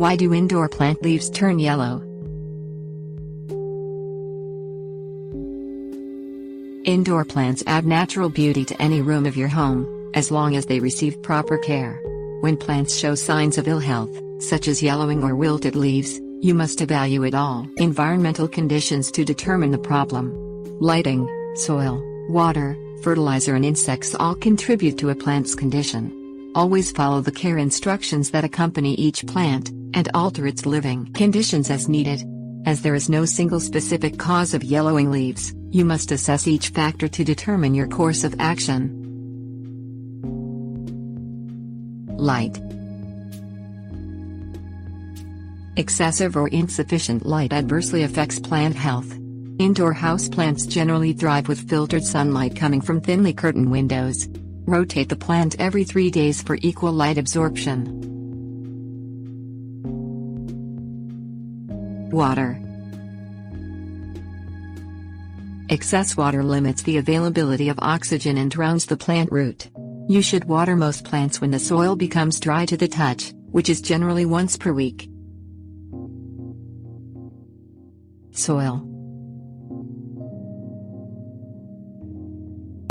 Why do indoor plant leaves turn yellow? Indoor plants add natural beauty to any room of your home, as long as they receive proper care. When plants show signs of ill health, such as yellowing or wilted leaves, you must evaluate all environmental conditions to determine the problem. Lighting, soil, water, fertilizer and insects all contribute to a plant's condition. Always follow the care instructions that accompany each plant, and alter its living conditions as needed. As there is no single specific cause of yellowing leaves, you must assess each factor to determine your course of action. Light. Excessive or insufficient light adversely affects plant health. Indoor houseplants generally thrive with filtered sunlight coming from thinly curtained windows. Rotate the plant every 3 days for equal light absorption. Water. Excess water limits the availability of oxygen and drowns the plant root. You should water most plants when the soil becomes dry to the touch, which is generally once per week. Soil.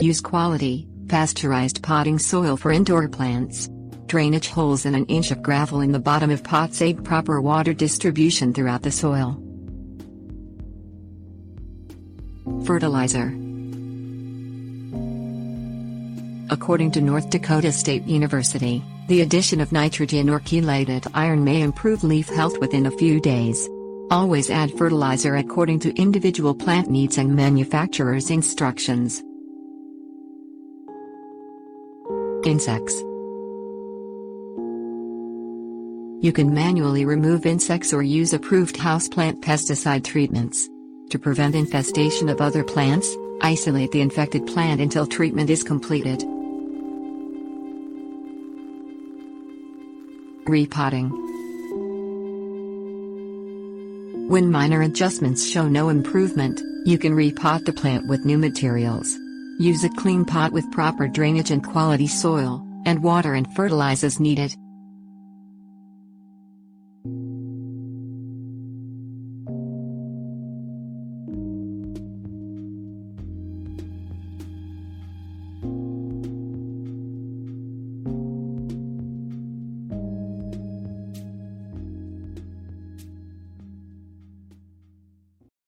Use quality, pasteurized potting soil for indoor plants. Drainage holes and an inch of gravel in the bottom of pots aid proper water distribution throughout the soil. Fertilizer. According to North Dakota State University, the addition of nitrogen or chelated iron may improve leaf health within a few days. Always add fertilizer according to individual plant needs and manufacturer's instructions. Insects. You can manually remove insects or use approved houseplant pesticide treatments. To prevent infestation of other plants, isolate the infected plant until treatment is completed. Repotting. When minor adjustments show no improvement, you can repot the plant with new materials. Use a clean pot with proper drainage and quality soil, and water and fertilize as needed.